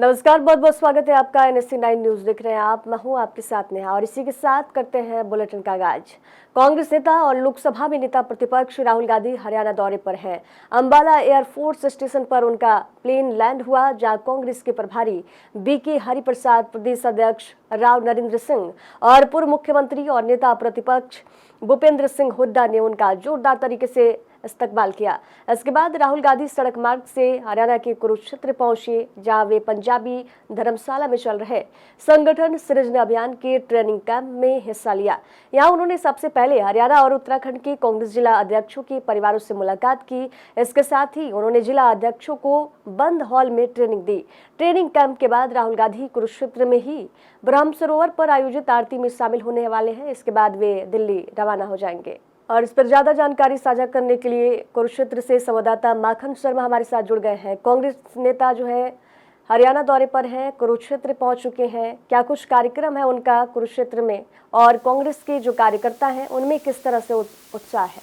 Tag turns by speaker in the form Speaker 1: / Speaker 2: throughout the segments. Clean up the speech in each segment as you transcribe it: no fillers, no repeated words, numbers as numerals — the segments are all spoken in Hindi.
Speaker 1: नमस्कार, बहुत बहुत स्वागत है आपका। NSC9 न्यूज देख रहे हैं आप। मैं हूं आपके साथ नेहा और इसी के साथ करते हैं बुलेटिन का आगाज। कांग्रेस नेता और लोकसभा में नेता प्रतिपक्ष राहुल गांधी हरियाणा दौरे पर हैं। अंबाला एयरफोर्स स्टेशन पर उनका प्लेन लैंड हुआ, जहां कांग्रेस के प्रभारी BK हरिप्रसाद, प्रदेश अध्यक्ष राव नरेंद्र सिंह और पूर्व मुख्यमंत्री और नेता प्रतिपक्ष भूपेंद्र सिंह हुड्डा ने उनका जोरदार तरीके से इस्तकबाल किया। इसके बाद राहुल गांधी सड़क मार्ग से हरियाणा के कुरुक्षेत्र पहुंचे, जहां वे पंजाबी धर्मशाला में चल रहे संगठन सृजन अभियान के ट्रेनिंग कैंप में हिस्सा लिया। यहां उन्होंने सबसे पहले हरियाणा और उत्तराखंड के कांग्रेस जिला अध्यक्षों के परिवारों से मुलाकात की। इसके साथ ही उन्होंने जिला अध्यक्षों को बंद हॉल में ट्रेनिंग दी। ट्रेनिंग कैंप के बाद राहुल गांधी कुरुक्षेत्र में ही ब्रह्म सरोवर पर आयोजित आरती में शामिल होने वाले हैं। इसके बाद वे दिल्ली रवाना हो जाएंगे। और इस पर ज्यादा जानकारी साझा करने के लिए कुरुक्षेत्र से संवाददाता माखन शर्मा हमारे साथ जुड़ गए हैं। कांग्रेस नेता जो है हरियाणा दौरे पर हैं, कुरुक्षेत्र पहुंच चुके हैं। क्या कुछ कार्यक्रम है उनका कुरुक्षेत्र में, और कांग्रेस के जो कार्यकर्ता हैं उनमें किस तरह से उत्साह है?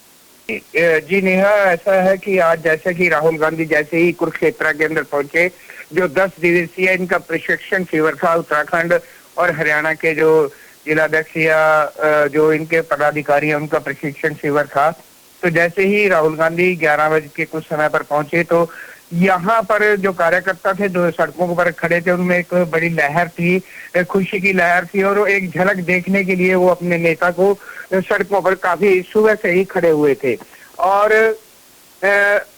Speaker 2: जी नेहा, ऐसा है कि आज जैसे कि राहुल गांधी जैसे ही कुरुक्षेत्र के अंदर पहुंचे, जो 10 दिवसीय इनका प्रशिक्षण शिविर था उत्तराखंड और हरियाणा के जो जिलाध्यक्ष या जो इनके पदाधिकारी हैं उनका प्रशिक्षण शिविर था, तो जैसे ही राहुल गांधी 11 बजे के कुछ समय पर पहुंचे तो यहाँ पर जो कार्यकर्ता थे जो सड़कों पर खड़े थे उनमें एक बड़ी लहर थी, खुशी की लहर थी, और वो एक झलक देखने के लिए वो अपने नेता को सड़कों पर काफी सुबह से ही खड़े हुए थे। और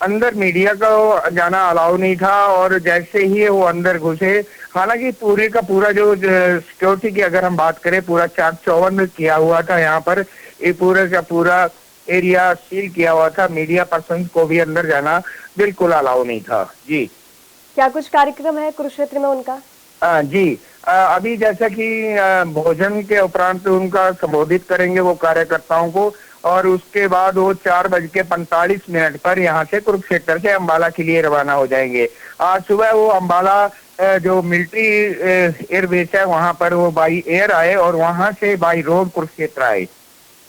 Speaker 2: अंदर मीडिया का जाना अलाउ नहीं था, और जैसे ही वो अंदर घुसे, हालांकि पूरे का पूरा जो सिक्योरिटी की अगर हम बात करें, पूरा चाक चौबंद किया हुआ था। यहाँ पर ये पूरे का पूरा एरिया सील किया हुआ था। मीडिया पर्सन को भी अंदर जाना बिल्कुल अलाउ नहीं था। जी,
Speaker 1: क्या कुछ कार्यक्रम है कुरुक्षेत्र में उनका?
Speaker 2: जी, अभी जैसा कि भोजन के उपरांत उनका संबोधित करेंगे वो कार्यकर्ताओं को, और उसके बाद वो 4:45 पर यहाँ से कुरुक्षेत्र से अंबाला के लिए रवाना हो जाएंगे। आज सुबह वो अंबाला जो मिलिट्री एयरबेस है वहाँ पर वो बाई एयर आए और वहाँ से बाई रोड कुरुक्षेत्र आए।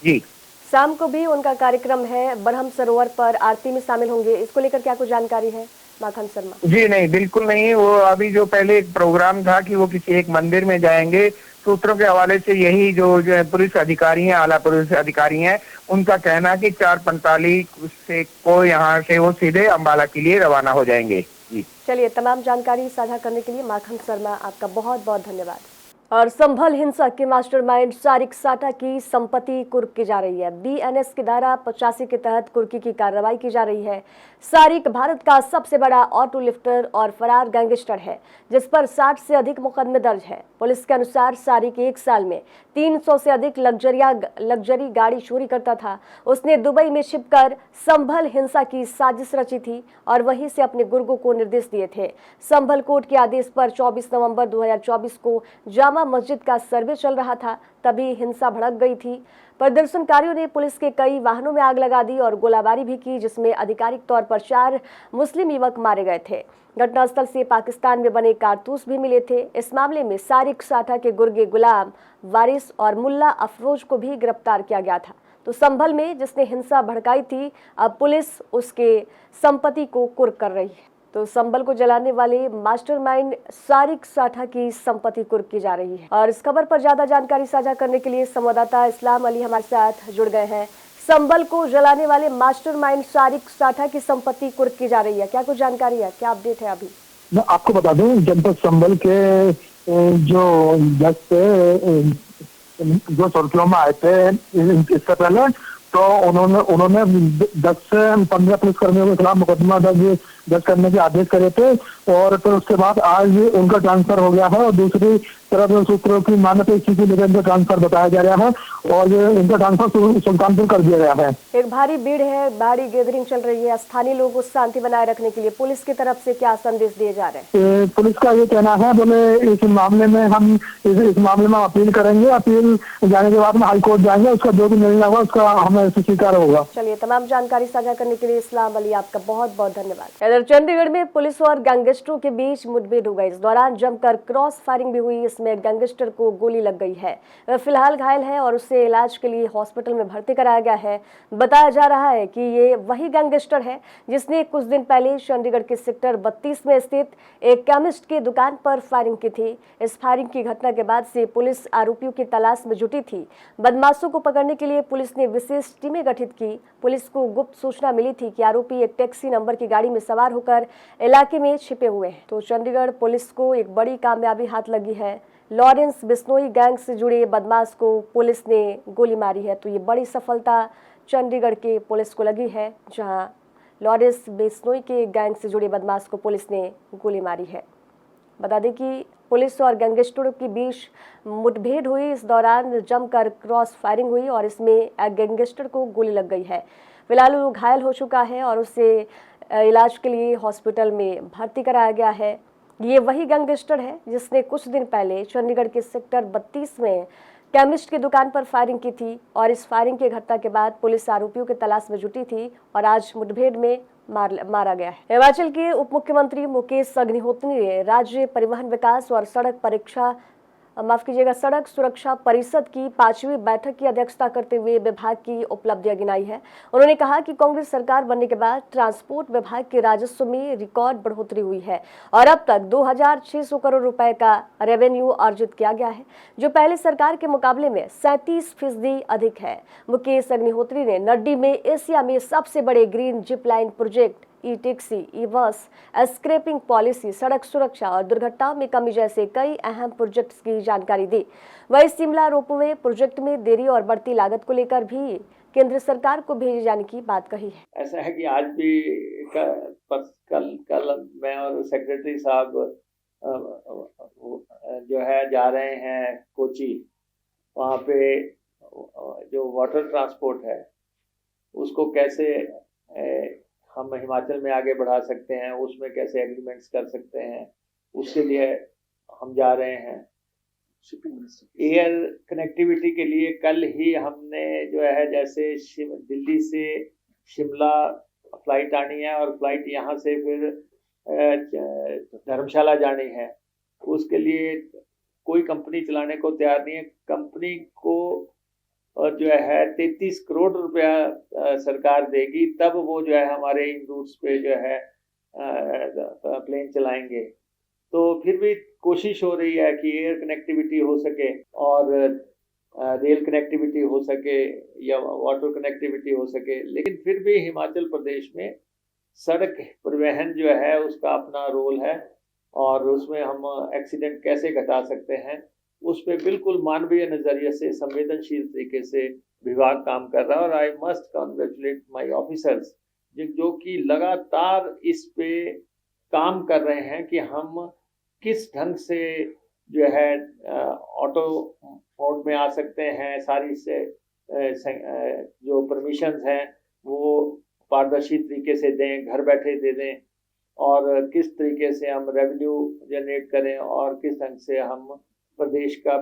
Speaker 2: जी,
Speaker 1: शाम को भी उनका कार्यक्रम है, ब्रह्म सरोवर पर आरती में शामिल होंगे। इसको लेकर क्या कुछ जानकारी है माखन शर्मा?
Speaker 2: जी नहीं, बिल्कुल नहीं। वो अभी जो पहले एक प्रोग्राम था कि वो किसी एक मंदिर में जाएंगे, सूत्रों के हवाले से यही जो पुलिस अधिकारी हैं, आला पुलिस अधिकारी हैं, उनका कहना है कि 4:45 से को यहाँ से वो सीधे अंबाला के लिए रवाना हो जाएंगे। जी,
Speaker 1: चलिए, तमाम जानकारी साझा करने के लिए माखन शर्मा आपका बहुत बहुत धन्यवाद। और संभल हिंसा के मास्टरमाइंड सारिक साटा की संपत्ति कुर्क की जा रही है। BNS की धारा 85 के तहत कुर्की की कार्रवाई की जा रही है। सारिक भारत का सबसे बड़ा ऑटो लिफ्टर और फरार गैंगस्टर है, जिस पर 60 से अधिक मुकदमे दर्ज है। पुलिस के अनुसार सारिक एक साल में 300 से अधिक लग्जरी गाड़ी चोरी करता था। उसने दुबई में छिपकर संभल हिंसा की साजिश रची थी और वहीं से अपने गुर्गों को निर्देश दिए थे। संभल कोर्ट के आदेश पर 24 नवंबर 2024 को जामा मस्जिद का सर्वे चल रहा था, तभी हिंसा भड़क गई थी। प्रदर्शनकारियों ने पुलिस के कई वाहनों में आग लगा दी और गोलाबारी भी की, जिसमें आधिकारिक तौर पर 4 मुस्लिम युवक मारे गए थे। घटनास्थल से पाकिस्तान में बने कारतूस भी मिले थे। इस मामले में सारिक साठा के गुर्गे गुलाम वारिस और मुल्ला अफरोज को भी गिरफ्तार किया गया था। तो संभल में जिसने हिंसा भड़काई थी, अब पुलिस उसके संपत्ति को कुर्क कर रही है। तो संभल को जलाने वाले मास्टरमाइंड सारिक साठा की संपत्ति कुर्क की जा रही है। और इस खबर पर ज्यादा जानकारी साझा करने के लिए संवाददाता इस्लाम अली हमारे साथ जुड़ गए हैं। संभल को जलाने वाले मास्टरमाइंड सारिक साठा की संपत्ति कुर्क की जा रही है, क्या कुछ जानकारी है, क्या अपडेट है अभी?
Speaker 3: मैं आपको बता दूं, जनपद संभल के जो जो सुर्खियों में आए थे इससे पहले, तो उन्होंने 10 से 15 पुलिसकर्मियों के खिलाफ मुकदमा दर्ज करने के आदेश करे थे, और फिर उसके बाद आज उनका ट्रांसफर हो गया है। और दूसरी तरफ सूत्रों की माने तो इसी के लिए इनका ट्रांसफर बताया जा रहा है, और ये इनका ट्रांसफर सुल्तानपुर कर दिया गया है।
Speaker 1: एक भारी भीड़ है, भारी गैदरिंग चल रही है। स्थानीय लोगों को शांति बनाए रखने के लिए पुलिस की तरफ से क्या संदेश दिए जा रहे हैं?
Speaker 3: पुलिस का ये कहना है, बोले इस मामले में हम इस मामले में अपील करेंगे। अपील जाने के बाद में हाईकोर्ट जाएंगे, उसका जो भी निर्णय होगा उसका हमें स्वीकार होगा।
Speaker 1: चलिए, तमाम जानकारी साझा करने के लिए इस्लाम अली आपका बहुत बहुत धन्यवाद। इधर चंडीगढ़ में पुलिस और गैंगस्टरों के बीच मुठभेड़ हो गई। इस दौरान जमकर क्रॉस फायरिंग भी हुई। इस जिसमें गैंगस्टर को गोली लग गई है। वह फिलहाल घायल है और उसे इलाज के लिए हॉस्पिटल में भर्ती कराया गया है। बताया जा रहा है कि ये वही गैंगस्टर है जिसने कुछ दिन पहले चंडीगढ़ के सेक्टर 32 में स्थित एक केमिस्ट की दुकान पर फायरिंग की थी। इस फायरिंग की घटना के बाद से पुलिस आरोपियों की तलाश में जुटी थी। बदमाशों को पकड़ने के लिए पुलिस ने विशेष टीमें गठित की। पुलिस को गुप्त सूचना मिली थी कि आरोपी एक टैक्सी नंबर की गाड़ी में सवार होकर इलाके में छिपे हुए हैं। तो चंडीगढ़ पुलिस को एक बड़ी कामयाबी हाथ लगी है। लॉरेंस बिश्नोई गैंग से जुड़े बदमाश को पुलिस ने गोली मारी है। तो ये बड़ी सफलता चंडीगढ़ के पुलिस को लगी है, जहां लॉरेंस बिश्नोई के गैंग से जुड़े बदमाश को पुलिस ने गोली मारी है। बता दें कि पुलिस और गैंगस्टरों के बीच मुठभेड़ हुई। इस दौरान जमकर क्रॉस फायरिंग हुई और इसमें एक गैंगस्टर को गोली लग गई है। फिलहाल वो घायल हो चुका है और उसे इलाज के लिए हॉस्पिटल में भर्ती कराया गया है। ये वही गैंगस्टर है जिसने कुछ दिन पहले चंडीगढ़ के सेक्टर 32 में केमिस्ट की दुकान पर फायरिंग की थी और इस फायरिंग की घटना के बाद पुलिस आरोपियों की तलाश में जुटी थी और आज मुठभेड़ में मारा गया है। हिमाचल के उप मुख्यमंत्री मुकेश अग्निहोत्री ने राज्य परिवहन विकास और सड़क सुरक्षा परिषद की 5वीं बैठक की अध्यक्षता करते हुए विभाग की उपलब्धियां गिनाई है। उन्होंने कहा कि कांग्रेस सरकार बनने के बाद ट्रांसपोर्ट विभाग के राजस्व में रिकॉर्ड बढ़ोतरी हुई है और अब तक 2600 करोड़ रुपए का रेवेन्यू अर्जित किया गया है, जो पहले सरकार के मुकाबले में 37% अधिक है। मुकेश अग्निहोत्री ने नड्डी में एशिया में सबसे बड़े ग्रीन जिप लाइन प्रोजेक्ट, ई टैक्सी, ई बस, स्क्रैपिंग पॉलिसी, सड़क सुरक्षा और दुर्घटनाओं में कमी जैसे कई अहम प्रोजेक्ट्स की जानकारी दी। वहीं शिमला रोपवे प्रोजेक्ट में देरी और बढ़ती लागत को लेकर भी केंद्र सरकार को भेजे जाने की बात कही है।
Speaker 4: ऐसा है कि आज भी कल मैं और सेक्रेटरी साहब जो है जा रहे हैं कोची। वहाँ पे जो वाटर ट्रांसपोर्ट है उसको कैसे हम हिमाचल में आगे बढ़ा सकते हैं, उसमें कैसे एग्रीमेंट्स कर सकते हैं, उसके लिए हम जा रहे हैं। एयर कनेक्टिविटी के लिए कल ही हमने जो है जैसे दिल्ली से शिमला फ्लाइट आनी है और फ्लाइट यहाँ से फिर धर्मशाला जानी है। उसके लिए कोई कंपनी चलाने को तैयार नहीं है। कंपनी को जो है 33 करोड़ रुपया सरकार देगी, तब वो जो है हमारे इन रूट्स पे जो है प्लेन चलाएंगे। तो फिर भी कोशिश हो रही है कि एयर कनेक्टिविटी हो सके और रेल कनेक्टिविटी हो सके या वाटर कनेक्टिविटी हो सके, लेकिन फिर भी हिमाचल प्रदेश में सड़क परिवहन जो है उसका अपना रोल है और उसमें हम एक्सीडेंट कैसे घटा सकते हैं उस पर बिल्कुल मानवीय नज़रिए से संवेदनशील तरीके से विभाग काम कर रहा है। और I must congratulate my officers जो कि लगातार इस पे काम कर रहे हैं कि हम किस ढंग से जो है ऑटो मोड में आ सकते हैं, सारी से जो परमिशंस हैं वो पारदर्शी तरीके से दें, घर बैठे दे दें और किस तरीके से हम रेवेन्यू जनरेट करें और किस ढंग से हम प्रदेश का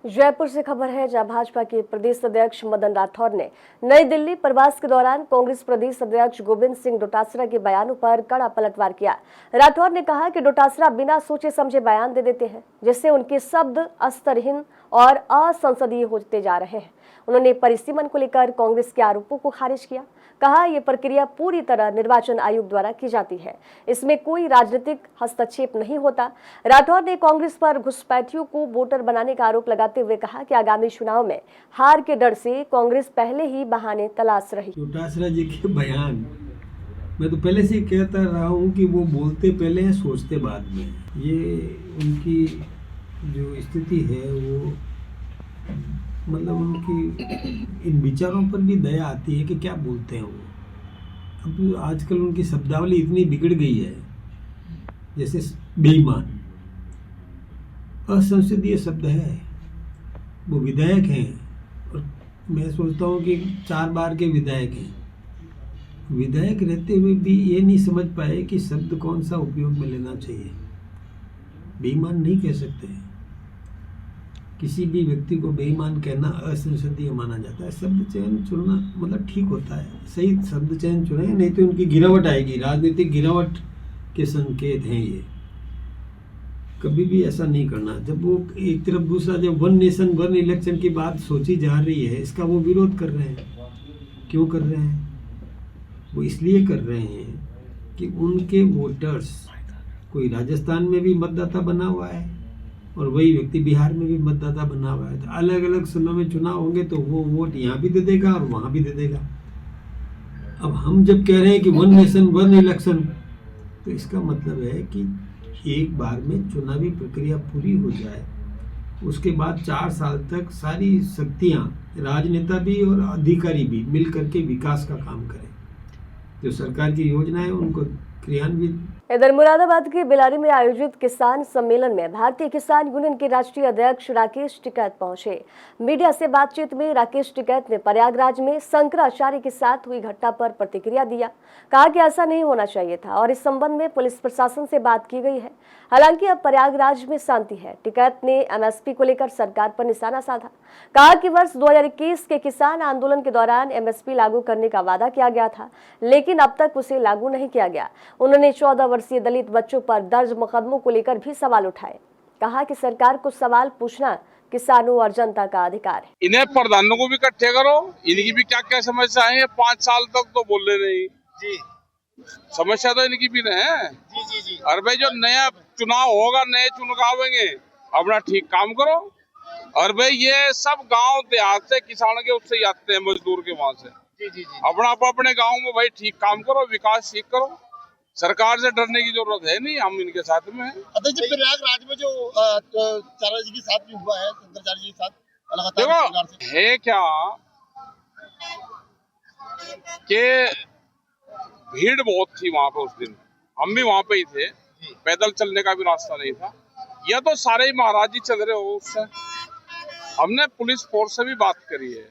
Speaker 1: जयपुर से खबर है, जहां भाजपा के प्रदेश अध्यक्ष मदन राठौर ने नई दिल्ली प्रवास के दौरान कांग्रेस प्रदेश अध्यक्ष गोविंद सिंह डोटासरा के बयानों पर कड़ा पलटवार किया। राठौर ने कहा कि डोटासरा बिना सोचे समझे बयान दे देते हैं, जिससे उनके शब्द अस्तरहीन और असंसदीय होते जा रहे हैं। उन्होंने परिसीमन को लेकर कांग्रेस के आरोपों को खारिज किया। कहा यह प्रक्रिया पूरी तरह निर्वाचन आयोग द्वारा की जाती है, इसमें कोई राजनीतिक हस्तक्षेप नहीं होता। राठौर ने कांग्रेस पर घुसपैठियों को वोटर बनाने का आरोप लगाते हुए कहा कि आगामी चुनाव में हार के डर से कांग्रेस पहले ही बहाने तलाश रही।
Speaker 5: डोटासरा जी के बयान मैं तो पहले से कहता रहा हूँ कि वो बोलते पहले हैं सोचते बाद में। ये उनकी जो स्थिति है वो मतलब उनकी इन विचारों पर भी दया आती है कि क्या बोलते हैं वो। अब आजकल उनकी शब्दावली इतनी बिगड़ गई है, जैसे बेईमान असंसदीय शब्द है। वो विधायक हैं और मैं सोचता हूँ कि 4 बार के विधायक हैं। विधायक रहते हुए भी ये नहीं समझ पाए कि शब्द कौन सा उपयोग में लेना चाहिए। बेईमान नहीं कह सकते। किसी भी व्यक्ति को बेईमान कहना असंसदीय माना जाता है। शब्द चयन चुनना मतलब ठीक होता है, सही शब्द चयन चुने, नहीं तो उनकी गिरावट आएगी, राजनीतिक गिरावट के संकेत हैं ये। कभी भी ऐसा नहीं करना। जब वो एक तरफ दूसरा, जब वन नेशन वन इलेक्शन की बात सोची जा रही है, इसका वो विरोध कर रहे हैं। क्यों कर रहे हैं? वो इसलिए कर रहे हैं कि उनके वोटर्स, कोई राजस्थान में भी मतदाता बना हुआ है और वही व्यक्ति बिहार में भी मतदाता बना हुआ है, तो अलग अलग समय में चुनाव होंगे तो वो वोट यहाँ भी दे देगा और वहाँ भी दे देगा। अब हम जब कह रहे हैं कि वन नेशन वन इलेक्शन, तो इसका मतलब है कि एक बार में चुनावी प्रक्रिया पूरी हो जाए, उसके बाद 4 साल तक सारी शक्तियाँ, राजनेता भी और अधिकारी भी मिल करके विकास का काम करें। जो सरकार की योजना है उनको क्रियान्वित।
Speaker 1: इधर मुरादाबाद के बिलारी में आयोजित किसान सम्मेलन में भारतीय किसान यूनियन के राष्ट्रीय अध्यक्ष राकेश टिकैत पहुंचे। मीडिया से बातचीत में राकेश टिकैत ने प्रयागराज में शंकराचार्य के साथ हुई घटना पर प्रतिक्रिया दिया। कहा कि ऐसा नहीं होना चाहिए था और इस संबंध में पुलिस प्रशासन से बात की गई है। हालांकि अब प्रयागराज में शांति है। टिकैत ने एमएसपी को लेकर सरकार पर निशाना साधा। कहा कि वर्ष 2021 के किसान आंदोलन के दौरान एमएसपी लागू करने का वादा किया गया था, लेकिन अब तक उसे लागू नहीं किया गया। उन्होंने 14 वर्षीय दलित बच्चों पर दर्ज मुकदमों को लेकर भी सवाल उठाए। कहा कि सरकार को सवाल पूछना किसानों और जनता का अधिकार है।
Speaker 6: इन्हें प्रधानों को भी इकट्ठे करो, इनकी भी क्या क्या समस्या है। 5 साल तक तो बोले नहीं जी, समस्या तो इनकी भी है जी। अरे भाई जो नया चुनाव होगा, नए चुनाव आवेंगे, अपना ठीक काम करो। और भाई ये सब गांव देहात से किसान के उससे आते हैं, मजदूर के वहां से जी। अपना अपने गांव में भाई ठीक काम करो, विकास ठीक करो। सरकार से डरने की जरूरत है नहीं, हम इनके साथ में हैं।
Speaker 7: अध्यक्ष जी, प्रयागराज में जो चारा जी के साथ भी हुआ है, शंकराचार्य जी के साथ लगातार
Speaker 6: देखो है क्या कि भीड़ बहुत थी वहां पे उस दिन। हम भी वहां पे ही थे, पैदल चलने का भी रास्ता नहीं था। या तो सारे ही महाराज जी चल रहे हो उससे। हमने पुलिस फोर्स से भी बात करी है,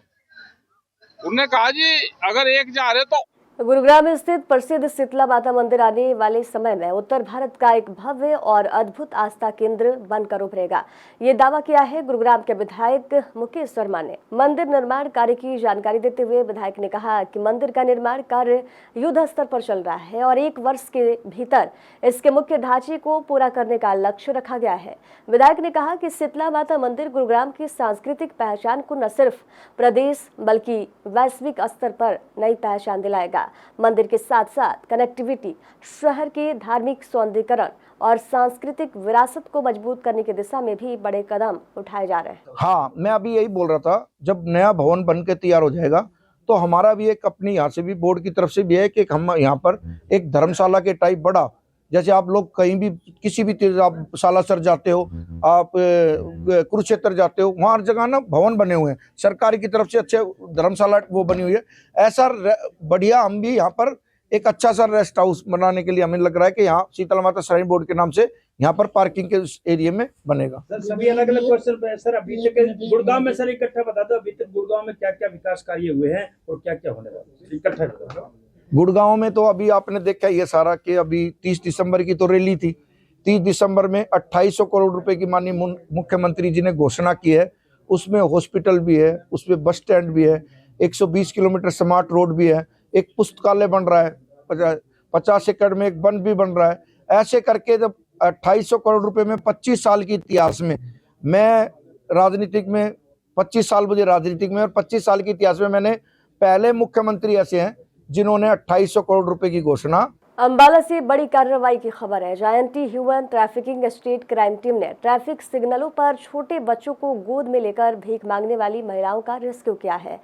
Speaker 6: उन्होंने कहा जी अगर एक जा रहे तो।
Speaker 1: गुरुग्राम स्थित प्रसिद्ध शीतला माता मंदिर आने वाले समय में उत्तर भारत का एक भव्य और अद्भुत आस्था केंद्र बनकर उभरेगा। ये दावा किया है गुरुग्राम के विधायक मुकेश वर्मा ने। मंदिर निर्माण कार्य की जानकारी देते हुए विधायक ने कहा कि मंदिर का निर्माण कार्य युद्ध स्तर पर चल रहा है और 1 वर्ष के भीतर इसके मुख्य ढांचे को पूरा करने का लक्ष्य रखा गया है। विधायक ने कहा कि शीतला माता मंदिर गुरुग्राम की सांस्कृतिक पहचान को न सिर्फ प्रदेश बल्कि वैश्विक स्तर पर नई पहचान दिलाएगा। मंदिर के साथ साथ कनेक्टिविटी, शहर के धार्मिक सौंदर्यीकरण और सांस्कृतिक विरासत को मजबूत करने की दिशा में भी बड़े कदम उठाए जा रहे हैं।
Speaker 8: हाँ, मैं अभी यही बोल रहा था, जब नया भवन बन के तैयार हो जाएगा तो हमारा भी एक अपनी यहाँ से भी बोर्ड की तरफ से भी है कि हम यहाँ पर एक धर्मशाला के टाइप बड़ा, जैसे आप लोग कहीं भी किसी भी तीर्थ, आप सालासर जाते हो, आप कुरुक्षेत्र जाते हो, वहाँ हर जगह ना भवन बने हुए हैं सरकार की तरफ से, अच्छे धर्मशाला वो बनी हुई है। ऐसा बढ़िया हम भी यहाँ पर एक अच्छा सा रेस्ट हाउस बनाने के लिए हमें लग रहा है कि यहाँ शीतला माता श्राइन बोर्ड के नाम से यहाँ पर पार्किंग के एरिया में बनेगा।
Speaker 9: सर सभी अलग अलग क्वेश्चन सर, अभी तक गुड़गांव में सर इकट्ठा बता दो, अभी तक गुड़गांव में क्या क्या विकास कार्य हुए हैं और क्या क्या होने वाला है, इकट्ठा बताओ।
Speaker 8: गुड़गांव में तो अभी आपने देखा ये सारा कि अभी 30 दिसंबर की तो रैली थी। 30 दिसंबर में 2800 करोड़ रुपए की माननीय मुख्यमंत्री जी ने घोषणा की है। उसमें हॉस्पिटल भी है, उसमें बस स्टैंड भी है, 120 किलोमीटर स्मार्ट रोड भी है, एक पुस्तकालय बन रहा है, 50 एकड़ में एक वन भी बन रहा है। ऐसे करके जब 2800 करोड़ रुपए में 25 साल की इतिहास में, मैं राजनीतिक में 25 साल मुझे राजनीतिक में और 25 साल के इतिहास में मैंने पहले मुख्यमंत्री ऐसे हैं जिन्होंने 2800 करोड़ रुपए की घोषणा।
Speaker 1: अंबाला से बड़ी कार्रवाई की खबर है, जहां anti human trafficking state crime team ने ट्रैफिक सिग्नलों पर छोटे बच्चों को गोद में लेकर भीख मांगने वाली महिलाओं का रेस्क्यू किया है।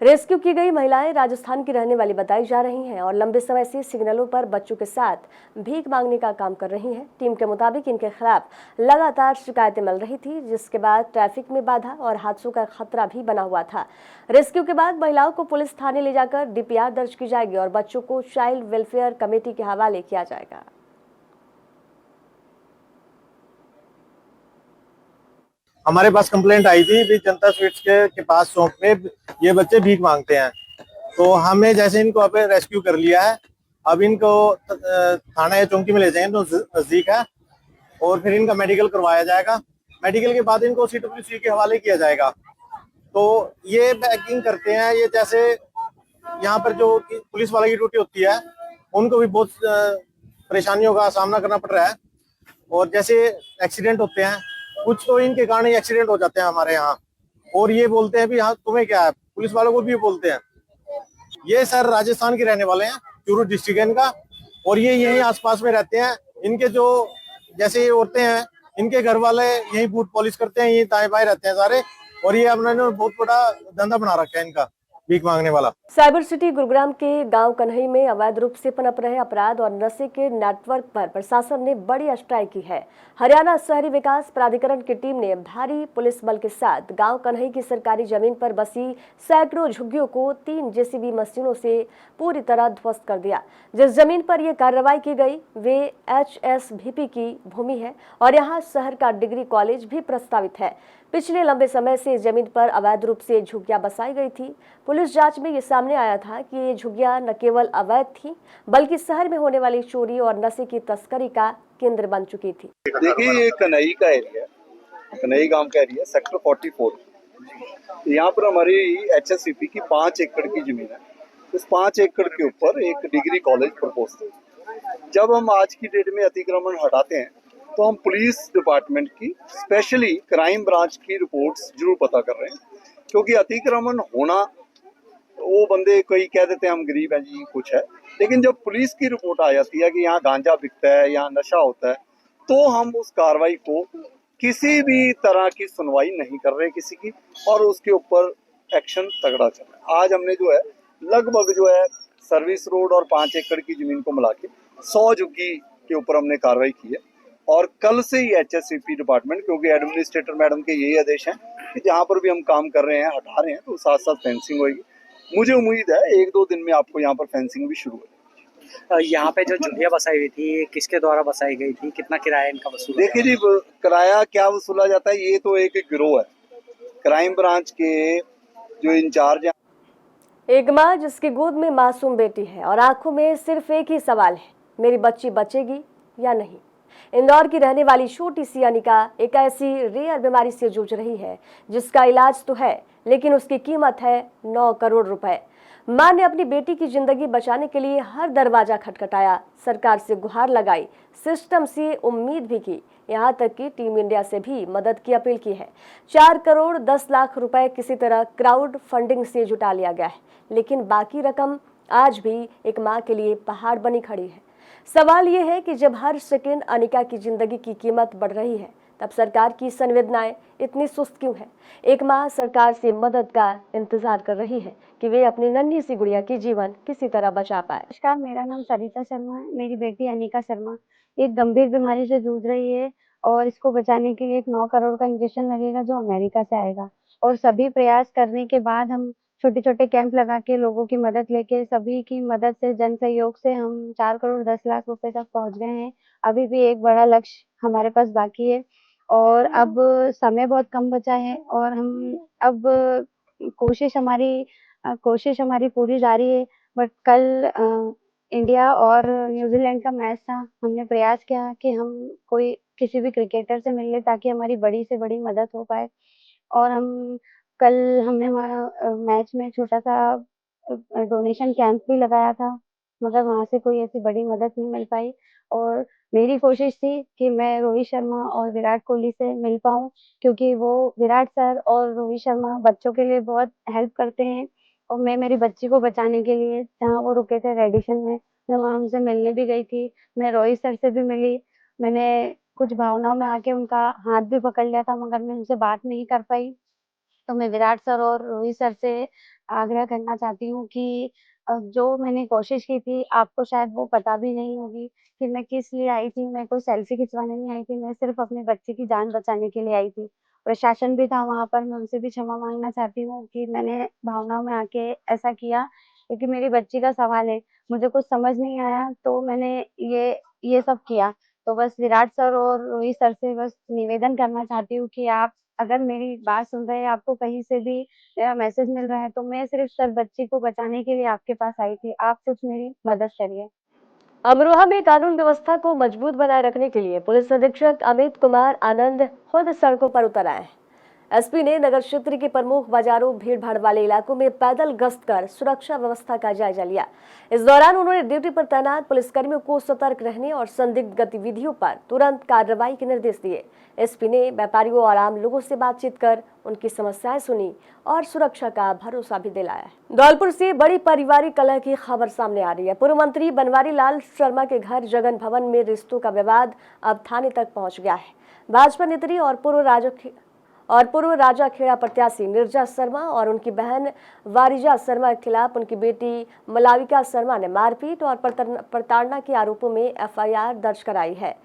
Speaker 1: रेस्क्यू की गई महिलाएं राजस्थान की रहने वाली बताई जा रही हैं और लंबे समय से सिग्नलों पर बच्चों के साथ भीख मांगने का काम कर रही हैं। टीम के मुताबिक इनके खिलाफ लगातार शिकायतें मिल रही थी, जिसके बाद ट्रैफिक में बाधा और हादसों का खतरा भी बना हुआ था। रेस्क्यू के बाद महिलाओं को पुलिस थाने ले जाकर DPR दर्ज की जाएगी और बच्चों को चाइल्ड वेलफेयर कमेटी के हवाले किया जाएगा।
Speaker 7: हमारे पास कंप्लेंट आई थी भी जनता स्वीट्स के पास शॉप पे ये बच्चे भीख मांगते हैं, तो हमने जैसे इनको अब रेस्क्यू कर लिया है। अब इनको थाना या चौकी में ले जाएंगे तो नजदीक है, और फिर इनका मेडिकल करवाया जाएगा। मेडिकल के बाद इनको CWC के हवाले किया जाएगा। तो ये पैकिंग करते हैं, ये जैसे यहाँ पर जो पुलिस वाले की ड्यूटी होती है उनको भी बहुत परेशानियों का सामना करना पड़ रहा है। और जैसे एक्सीडेंट होते हैं, कुछ तो इनके कारण ही एक्सीडेंट हो जाते हैं हमारे यहाँ, और ये बोलते हैं भी हाँ तुम्हें क्या है, पुलिस वालों को भी बोलते हैं। ये सर राजस्थान के रहने वाले हैं, चूरू डिस्ट्रिक्ट है इनका, और ये यहीं आसपास में रहते हैं। इनके जो जैसे ये औरतें हैं, इनके घर वाले यहीं बूट पॉलिश करते हैं, यहीं दाएं बाएं रहते हैं सारे, और ये अपना बहुत बड़ा धंधा बना रखा है इनका, भीख मांगने वाला।
Speaker 1: साइबर सिटी गुरुग्राम के गांव कन्हई में अवैध रूप से पनप रहे अपराध और नशे के नेटवर्क पर प्रशासन ने बड़ी स्ट्राइक की है। हरियाणा शहरी विकास प्राधिकरण की टीम ने भारी पुलिस बल के साथ गांव कन्हई की सरकारी जमीन पर बसी सैकड़ों झुग्गियों को 3 जेसीबी मशीनों से पूरी तरह ध्वस्त कर दिया। जिस जमीन पर यह कार्रवाई की गई वे HSVP की भूमि है और यहाँ शहर का डिग्री कॉलेज भी प्रस्तावित है। पिछले लंबे समय से इस जमीन पर अवैध रूप से झुग्गियां बसाई गई थी। पुलिस जांच में ये सामने आया था कि ये झुग्गियां न केवल अवैध थी बल्कि शहर में होने वाली चोरी और नशे की तस्करी का केंद्र बन चुकी थी।
Speaker 10: देखिए, ये कन्हई का एरिया, कन्हई गांव का एरिया, सेक्टर 44। यहाँ पर हमारी HSVP की 5 एकड़ की जमीन है। इस 5 एकड़ के ऊपर एक डिग्री कॉलेज प्रपोज है। जब हम आज की डेट में अतिक्रमण हटाते हैं तो हम पुलिस डिपार्टमेंट की स्पेशली क्राइम ब्रांच की रिपोर्ट्स जरूर पता कर रहे हैं, क्योंकि अतिक्रमण होना, वो बंदे कोई कह देते हैं हम गरीब हैं जी, कुछ है, लेकिन जब पुलिस की रिपोर्ट आ जाती है कि यहाँ गांजा बिकता है, यहाँ नशा होता है, तो हम उस कार्रवाई को किसी भी तरह की सुनवाई नहीं कर रहे किसी की, और उसके ऊपर एक्शन तगड़ा चल रहा है। आज हमने जो है लगभग जो है सर्विस रोड और 5 एकड़ की जमीन को मिला के 100 झुग्गी के ऊपर हमने कार्रवाई की है, और कल से ही HSVP डिपार्टमेंट, क्योंकि एडमिनिस्ट्रेटर मैडम के यही आदेश हैं कि जहाँ पर भी हम काम कर रहे हैं हटा रहे हैं, तो साथ साथ फेंसिंग होगी। मुझे उम्मीद है 1-2 दिन में आपको यहाँ पर फेंसिंग भी शुरू होगी।
Speaker 11: यहाँ पे जो झुग्गियां बसाई हुई थी, किसके द्वारा बसाई गई थी, कितना किराया इनका वसूला?
Speaker 10: देखिए जी, किराया क्या वसूला जाता है, ये तो एक गिरोह है। क्राइम ब्रांच के जो इंचार्ज हैं,
Speaker 1: एक माँ जिसकी गोद में मासूम बेटी है और आंखों में सिर्फ एक ही सवाल है, मेरी बच्ची बचेगी या नहीं। इंदौर की रहने वाली छोटी सी अनिका एक ऐसी रेयर बीमारी से जूझ रही है जिसका इलाज तो है लेकिन उसकी कीमत है 9 करोड़ रुपए। मां ने अपनी बेटी की जिंदगी बचाने के लिए हर दरवाजा खटखटाया, सरकार से गुहार लगाई, सिस्टम से उम्मीद भी की, यहाँ तक कि टीम इंडिया से भी मदद की अपील की है। 4 करोड़ 10 लाख रुपए किसी तरह क्राउड फंडिंग से जुटा लिया गया है, लेकिन बाकी रकम आज भी एक मां के लिए पहाड़ बनी खड़ी है। सवाल ये है कि जब हर सेकंड अनिका की जिंदगी की कीमत बढ़ रही है, तब सरकार की संवेदनाएं इतनी सुस्त क्यों है? एक मां सरकार से मदद का इंतजार कर रही है कि वे अपनी नन्ही सी गुड़िया की जीवन किसी तरह बचा पाए।
Speaker 12: नमस्कार, मेरा नाम सरिता शर्मा है। मेरी बेटी अनिका शर्मा एक गंभीर बीमारी से जूझ रही है और इसको बचाने के लिए एक 9 करोड़ का इंजेक्शन लगेगा जो अमेरिका से आएगा। और सभी प्रयास करने के बाद हम छोटे छोटे कैंप लगा के लोगों की मदद लेके, सभी की मदद से, जन सहयोग से हम 4 करोड़ 10 लाख रुपए तक पहुंच गए हैं। अभी भी एक बड़ा लक्ष्य हमारे पास बाकी है और अब समय बहुत कम बचा है और हम अब कोशिश हमारी पूरी जारी है। बट कल इंडिया और न्यूजीलैंड का मैच था, हमने प्रयास किया कि हम किसी भी क्रिकेटर से मिल ले ताकि हमारी बड़ी से बड़ी मदद हो पाए। और हमने हमारा मैच में छोटा सा डोनेशन कैंप भी लगाया था, मगर वहां से कोई ऐसी बड़ी मदद नहीं मिल पाई। और मेरी कोशिश थी कि मैं रोहित शर्मा और विराट कोहली से मिल पाऊं, क्योंकि वो विराट सर और रोहित शर्मा बच्चों के लिए बहुत हेल्प करते हैं। और मैं मेरी बच्ची को बचाने के लिए जहाँ वो रुके थे रेडिशन में, मैं वहाँ उनसे मिलने भी गई थी। मैं रोहित सर से भी मिली, मैंने कुछ भावनाओं में आके उनका हाथ भी पकड़ लिया था, मगर मैं उनसे बात नहीं कर पाई। तो मैं विराट सर और रोहित सर से आग्रह करना चाहती हूँ कि जो मैंने कोशिश की थी, आपको शायद वो पता भी नहीं होगी कि मैं किस लिए आई थी। मैं कोई सेल्फी खिंचवाने नहीं आई थी, मैं सिर्फ अपने बच्चे की जान बचाने के लिए आई थी। प्रशासन भी था वहां पर, मैं उनसे भी क्षमा मांगना चाहती हूँ कि मैंने भावनाओं में आके ऐसा किया, क्योंकि मेरी बच्ची का सवाल है, मुझे कुछ समझ नहीं आया तो मैंने ये सब किया। तो बस विराट सर और रोहित सर से बस निवेदन करना चाहती हूँ कि आप अगर मेरी बात सुन रहे हैं, आपको कहीं से भी मेरा मैसेज मिल रहा है, तो मैं सिर्फ सर बच्ची को बचाने के लिए आपके पास आई थी, आप सिर्फ मेरी मदद करिए।
Speaker 1: अमरोहा में कानून व्यवस्था को मजबूत बनाए रखने के लिए पुलिस अधीक्षक अमित कुमार आनंद खुद सड़कों पर उतर आए हैं। एसपी ने नगर क्षेत्र के प्रमुख बाजारों, भीड़ भाड़ वाले इलाकों में पैदल गश्त कर सुरक्षा व्यवस्था का जायजा लिया। इस दौरान उन्होंने ड्यूटी पर तैनात पुलिसकर्मियों को सतर्क रहने और संदिग्ध गतिविधियों पर तुरंत कार्रवाई के निर्देश दिए। एसपी ने व्यापारियों और आम लोगों से बातचीत कर उनकी समस्याएं सुनी और सुरक्षा का भरोसा भी दिलाया। धौलपुर से बड़ी पारिवारिक कलह की खबर सामने आ रही है। पूर्व मंत्री बनवारी लाल शर्मा के घर जगन भवन में रिश्तों का विवाद अब थाने तक पहुंच गया है। भाजपा नेत्री और पूर्व राजा खेड़ा प्रत्याशी निर्जा शर्मा और उनकी बहन वारिजा शर्मा के खिलाफ उनकी बेटी मलाविका शर्मा ने मारपीट और प्रताड़ना के आरोपों में एफआईआर दर्ज कराई है।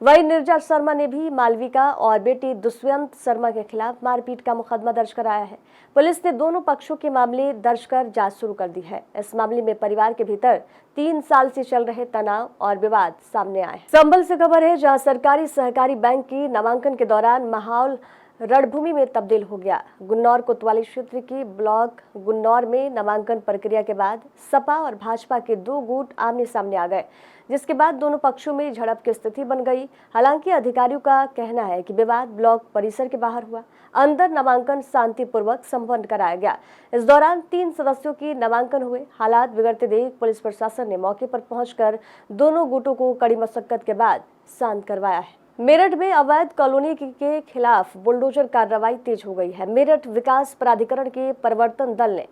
Speaker 1: वहीं निर्जा शर्मा ने भी मालविका और बेटी दुष्यंत शर्मा के खिलाफ मारपीट का मुकदमा दर्ज कराया है। पुलिस ने दोनों पक्षों के मामले दर्ज कर जांच शुरू कर दी है। इस मामले में परिवार के भीतर 3 साल से चल रहे तनाव और विवाद सामने आए। संभल से खबर है, जहां सरकारी सहकारी बैंक की नामांकन के दौरान माहौल रणभूमि में तब्दील हो गया। गुन्नौर कोतवाली क्षेत्र की ब्लॉक गुन्नौर में नामांकन प्रक्रिया के बाद सपा और भाजपा के 2 गुट आमने सामने आ गए, जिसके बाद दोनों पक्षों में झड़प की स्थिति बन गई। हालांकि अधिकारियों का कहना है कि विवाद ब्लॉक परिसर के बाहर हुआ। अंदर नामांकन शांतिपूर्वक संपन्न कराया गया। इस दौरान 3 सदस्यों की नामांकन हुए। हालात बिगड़ते देख पुलिस प्रशासन ने मौके पर पहुंचकर दोनों गुटों को कड़ी मशक्कत के बाद शांत करवाया है। मेरठ में अवैध कॉलोनी के खिलाफ बुलडोजर कार्रवाई तेज हो गई है। मेरठ विकास प्राधिकरण के परिवर्तन दल ने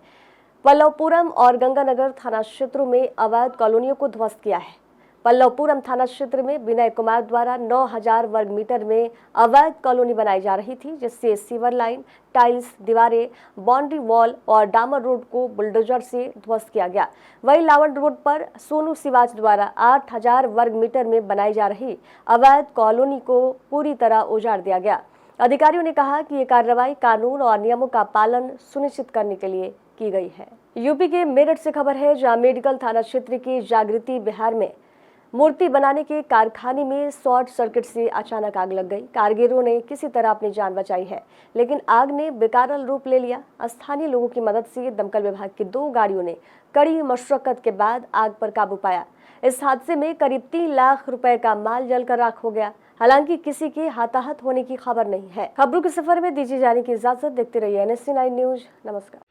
Speaker 1: पल्लवपुरम और गंगानगर थाना क्षेत्रों में अवैध कॉलोनियों को ध्वस्त किया है। पल्लवपुरम थाना क्षेत्र में विनय कुमार द्वारा 9000 वर्ग मीटर में अवैध कॉलोनी बनाई जा रही थी, जिससे सीवर लाइन, टाइल्स, दीवारें, बाउंड्री वॉल और डामर रोड को बुलडोजर से ध्वस्त किया गया। वहीं लावण रोड पर सोनू सिवाच द्वारा 8000 वर्ग मीटर में बनाई जा रही अवैध कॉलोनी को पूरी तरह उजाड़ दिया गया। अधिकारियों ने कहा कि ये कार्रवाई कानून और नियमों का पालन सुनिश्चित करने के लिए की गई है। यूपी के मेरठ से खबर है, जहां मेडिकल थाना क्षेत्र की जागृति बिहार में मूर्ति बनाने के कारखाने में शॉर्ट सर्किट से अचानक आग लग गई। कारीगरों ने किसी तरह अपनी जान बचाई है, लेकिन आग ने बेकारा रूप ले लिया। स्थानीय लोगों की मदद से दमकल विभाग की 2 गाड़ियों ने कड़ी मशक्कत के बाद आग पर काबू पाया। इस हादसे में करीब 3 लाख रुपए का माल जलकर राख हो गया। हालांकि किसी के हताहत होने की खबर नहीं है। खबरों के सफर में दीजिए जाने की इजाजत। देखते रहिए NSC 9 न्यूज। नमस्कार।